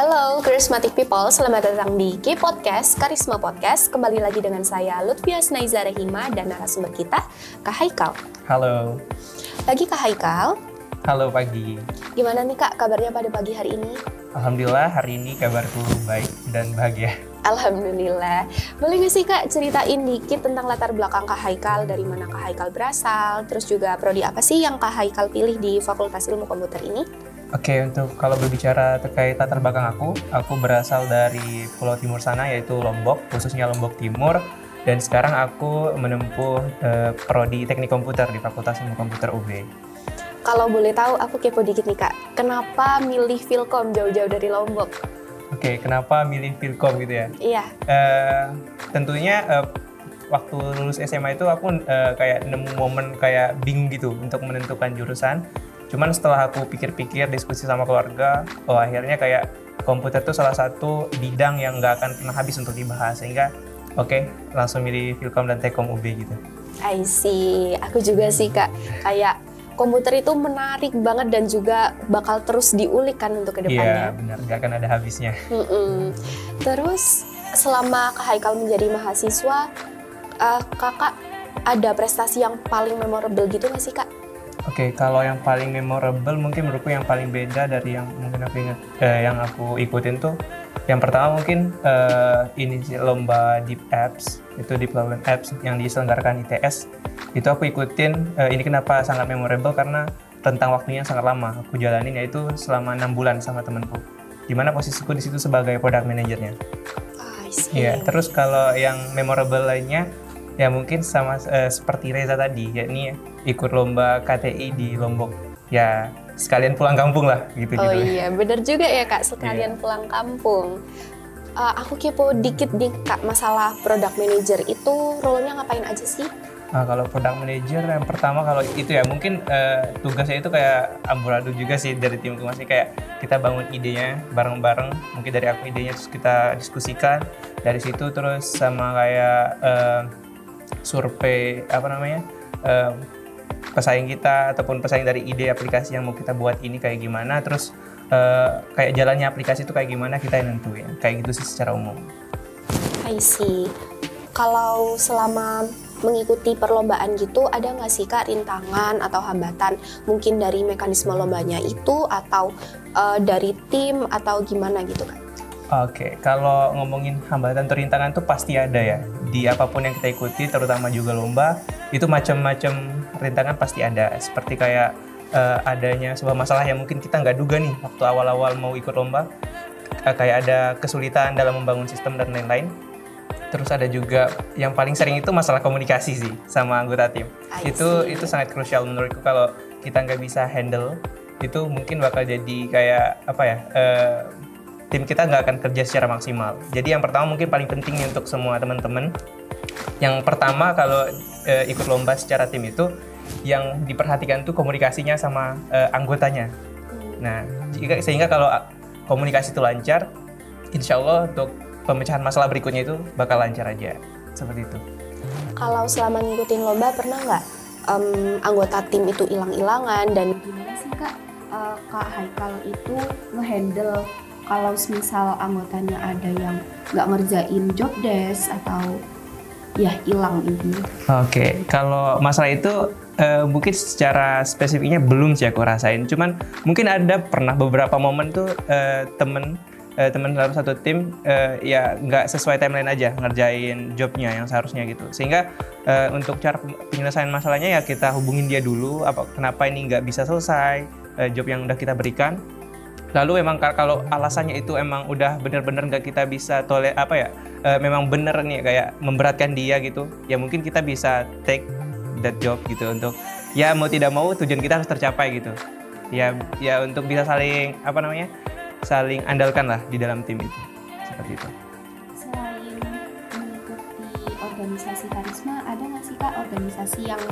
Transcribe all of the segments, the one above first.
Halo Charismatic People, selamat datang di K-Podcast, Karisma Podcast. Kembali lagi dengan saya Lutfia Snaiza Rahima dan narasumber kita, Kak Haikal. Halo. Pagi Kak Haikal. Halo pagi. Gimana nih Kak kabarnya pada pagi hari ini? Alhamdulillah hari ini kabarku baik dan bahagia. Alhamdulillah. Boleh nggak sih Kak ceritain dikit tentang latar belakang Kak Haikal, dari mana Kak Haikal berasal, terus juga prodi apa sih yang Kak Haikal pilih di Fakultas Ilmu Komputer ini? Oke, untuk kalau berbicara terkait latar belakang aku berasal dari Pulau Timur sana, yaitu Lombok, khususnya Lombok Timur. Dan sekarang aku menempuh prodi Teknik Komputer di Fakultas Ilmu Komputer UB. Kalau boleh tahu, aku kepo dikit nih Kak, kenapa milih Filkom jauh-jauh dari Lombok? Oke, kenapa milih Filkom gitu ya? Iya. Tentunya waktu lulus SMA itu aku kayak nemu momen kayak bingung gitu untuk menentukan jurusan. Cuman setelah aku pikir-pikir, diskusi sama keluarga, akhirnya kayak komputer itu salah satu bidang yang nggak akan pernah habis untuk dibahas. Sehingga langsung milih Filkom dan Tekkom UB gitu. I see. Aku juga sih Kak, kayak komputer itu menarik banget dan juga bakal terus diulik kan untuk kedepannya. Iya benar, nggak akan ada habisnya. Terus selama Kak Haikal menjadi mahasiswa, kakak ada prestasi yang paling memorable gitu nggak sih Kak? Oke, kalau yang paling memorable mungkin menurutku yang paling beda dari yang mungkin aku ingat, yang aku ikutin tuh, yang pertama mungkin ini sih lomba Deep Apps, itu Deep Learning Apps yang diselenggarakan ITS. Itu aku ikutin, ini kenapa sangat memorable karena rentang waktunya sangat lama aku jalanin, yaitu selama 6 bulan sama temanku. Dimana posisiku di situ sebagai product manajernya. I see. Iya, terus kalau yang memorable lainnya ya mungkin sama seperti Reza tadi, yakni ikut lomba KTI di Lombok. Ya sekalian pulang kampung lah gitu. Oh iya, bener juga ya Kak, sekalian pulang kampung. Aku kepo dikit nih Kak, masalah product manager itu role-nya ngapain aja sih? Nah, kalau product manager yang pertama kalau itu ya mungkin tugasnya itu kayak amburadul juga sih dari timku, masih kayak kita bangun idenya bareng-bareng. Mungkin dari aku idenya terus kita diskusikan dari situ, terus sama kayak survei pesaing kita ataupun pesaing dari ide aplikasi yang mau kita buat ini kayak gimana, terus kayak jalannya aplikasi itu kayak gimana kita yang nentuin, kayak gitu sih secara umum. I see. Kalau selama mengikuti perlombaan gitu, ada nggak sih Kak rintangan atau hambatan mungkin dari mekanisme lombanya itu atau dari tim atau gimana gitu Kak? Oke, kalau ngomongin hambatan atau rintangan tuh pasti ada ya. Di apapun yang kita ikuti, terutama juga lomba, itu macam-macam rintangan pasti ada. Seperti kayak adanya sebuah masalah yang mungkin kita nggak duga nih waktu awal-awal mau ikut lomba. Kayak ada kesulitan dalam membangun sistem dan lain-lain. Terus ada juga yang paling sering itu masalah komunikasi sih sama anggota tim. Itu sangat krusial menurutku. Kalau kita nggak bisa handle, itu mungkin bakal jadi kayak tim kita nggak akan kerja secara maksimal. Jadi yang pertama mungkin paling penting nih untuk semua teman-teman. Yang pertama kalau ikut lomba secara tim itu yang diperhatikan tuh komunikasinya sama anggotanya. Nah, sehingga kalau komunikasi itu lancar, insya Allah untuk pemecahan masalah berikutnya itu bakal lancar aja. Seperti itu. Kalau selama ngikutin lomba pernah nggak anggota tim itu hilang-hilangan, dan gimana sih Kak Haikal itu ngehandle kalau misal anggotanya ada yang nggak ngerjain job desk atau ya hilang ini? Oke, kalau masalah itu mungkin secara spesifiknya belum sih aku rasain. Cuman mungkin ada pernah beberapa momen tuh temen dalam satu tim ya nggak sesuai timeline aja ngerjain jobnya yang seharusnya gitu. Sehingga untuk cara penyelesaian masalahnya ya kita hubungin dia dulu, kenapa ini nggak bisa selesai job yang udah kita berikan. Lalu emang kalau alasannya itu emang udah bener-bener nggak kita bisa memang bener nih kayak memberatkan dia gitu, ya mungkin kita bisa take that job gitu untuk ya mau tidak mau tujuan kita harus tercapai gitu. Ya untuk bisa saling andalkan lah di dalam tim itu. Seperti itu. Selain mengikuti organisasi Karisma, ada nggak sih Kak organisasi yang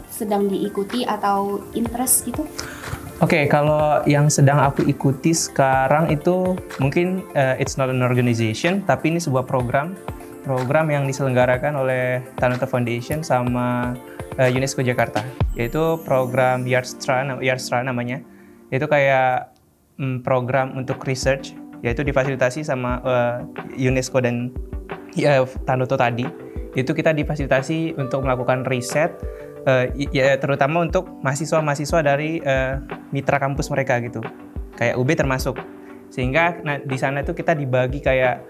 sedang diikuti atau interest gitu? Oke, kalau yang sedang aku ikuti sekarang itu mungkin it's not an organization, tapi ini sebuah program yang diselenggarakan oleh Talenta Foundation sama UNESCO Jakarta, yaitu program Yearstra namanya. Itu kayak program untuk research yaitu difasilitasi sama UNESCO dan Tanoto tadi. Itu kita difasilitasi untuk melakukan riset, ya terutama untuk mahasiswa-mahasiswa dari mitra kampus mereka gitu, kayak UB termasuk. Sehingga di sana itu kita dibagi kayak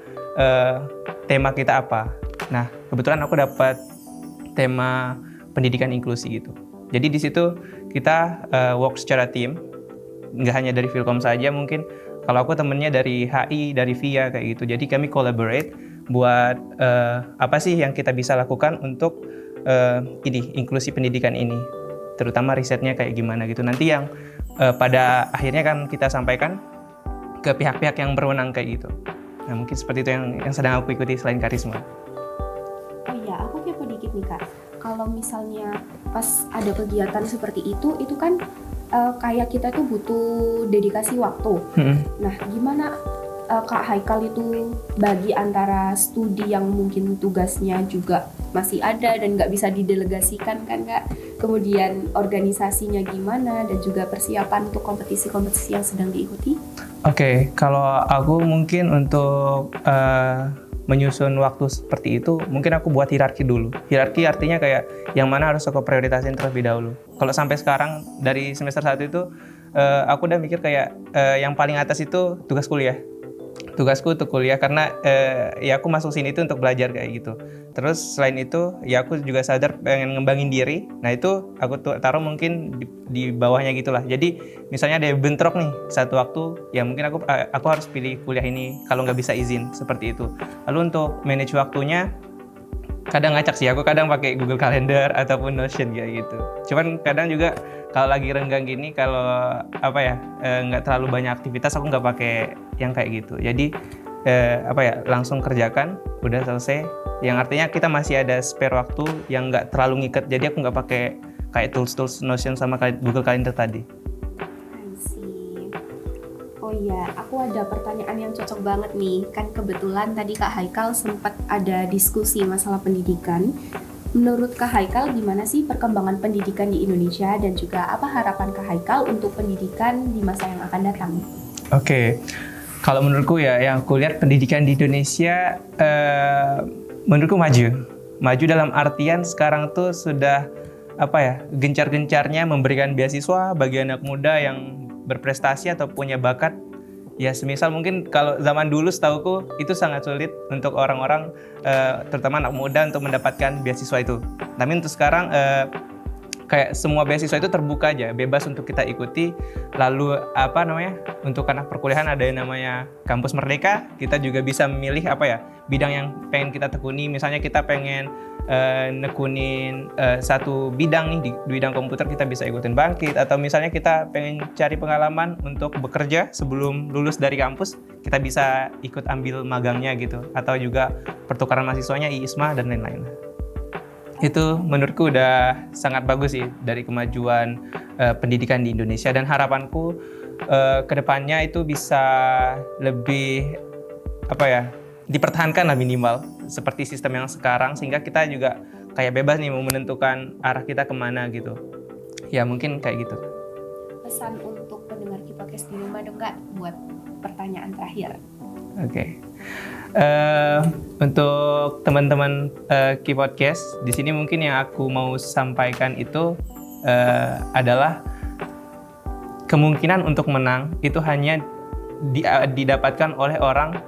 tema kita apa. Nah, kebetulan aku dapat tema pendidikan inklusi gitu. Jadi di situ kita work secara tim, nggak hanya dari Filkom saja mungkin. Kalau aku temennya dari HI, dari VIA kayak gitu. Jadi kami collaborate buat apa sih yang kita bisa lakukan untuk inklusi pendidikan ini. Terutama risetnya kayak gimana gitu. Nanti yang pada akhirnya kan kita sampaikan ke pihak-pihak yang berwenang kayak gitu. Nah mungkin seperti itu yang sedang aku ikuti selain Karisma. Oh iya, aku kepo dikit nih Kak. Kalau misalnya pas ada kegiatan seperti itu kan kayak kita tuh butuh dedikasi waktu. Nah, gimana Kak Haikal itu bagi antara studi yang mungkin tugasnya juga masih ada dan nggak bisa didelegasikan kan Kak? Kemudian organisasinya gimana dan juga persiapan untuk kompetisi-kompetisi yang sedang diikuti? Oke, kalau aku mungkin untuk menyusun waktu seperti itu, mungkin aku buat hierarki dulu. Hierarki artinya kayak yang mana harus aku prioritasin terlebih dahulu. Kalau sampai sekarang, dari semester 1 itu, aku udah mikir kayak yang paling atas itu tugas kuliah. Tugasku untuk kuliah karena ya aku masuk sini itu untuk belajar kayak gitu. Terus selain itu ya aku juga sadar pengen ngembangin diri. Nah itu aku taruh mungkin di bawahnya gitulah. Jadi misalnya ada bentrok nih satu waktu, ya mungkin aku harus pilih kuliah ini kalau nggak bisa izin seperti itu. Lalu untuk manage waktunya kadang ngacak sih, aku kadang pakai Google Calendar ataupun Notion kayak gitu. Cuman kadang juga kalau lagi renggang gini, kalau nggak terlalu banyak aktivitas, aku nggak pakai yang kayak gitu. Jadi langsung kerjakan, udah selesai. Yang artinya kita masih ada spare waktu yang nggak terlalu ngikat. Jadi aku nggak pakai kayak tools Notion sama Google Calendar tadi. Oh iya, aku ada pertanyaan yang cocok banget nih. Kan kebetulan tadi Kak Haikal sempat ada diskusi masalah pendidikan. Menurut Kak Haikal, gimana sih perkembangan pendidikan di Indonesia dan juga apa harapan Kak Haikal untuk pendidikan di masa yang akan datang? Oke, kalau menurutku ya, yang aku lihat pendidikan di Indonesia, menurutku maju dalam artian sekarang tuh sudah gencar-gencarnya memberikan beasiswa bagi anak muda yang berprestasi atau punya bakat. Ya semisal mungkin kalau zaman dulu setauku itu sangat sulit untuk orang-orang terutama anak muda untuk mendapatkan beasiswa itu. Tapi untuk sekarang kayak semua beasiswa itu terbuka aja, bebas untuk kita ikuti. Lalu untuk anak perkuliahan ada yang namanya Kampus Merdeka. Kita juga bisa memilih bidang yang pengen kita tekuni. Misalnya kita pengen nekunin satu bidang nih, di bidang komputer kita bisa ikutin Bangkit, atau misalnya kita pengen cari pengalaman untuk bekerja sebelum lulus dari kampus, kita bisa ikut ambil magangnya gitu, atau juga pertukaran mahasiswanya IISMA dan lain-lain. Itu menurutku udah sangat bagus sih dari kemajuan pendidikan di Indonesia, dan harapanku kedepannya itu bisa lebih dipertahankan lah minimal seperti sistem yang sekarang, sehingga kita juga kayak bebas nih mau menentukan arah kita kemana gitu. Ya mungkin kayak gitu. Pesan untuk pendengar Kipodcast di rumah dong Kak, buat pertanyaan terakhir. Oke. Untuk teman-teman Kipodcast, di sini mungkin yang aku mau sampaikan itu adalah kemungkinan untuk menang itu hanya didapatkan oleh orang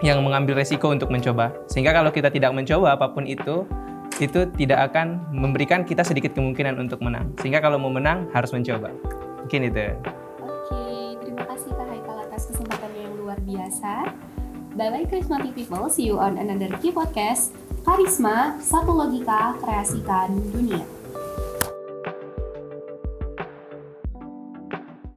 yang mengambil resiko untuk mencoba. Sehingga kalau kita tidak mencoba apapun itu tidak akan memberikan kita sedikit kemungkinan untuk menang. Sehingga kalau mau menang harus mencoba. Mungkin itu. Oke, terima kasih Kak Haikal atas kesempatannya yang luar biasa. Bye-bye Karisma people, see you on another Kipodcast. Karisma, satu logika, kreasikan dunia.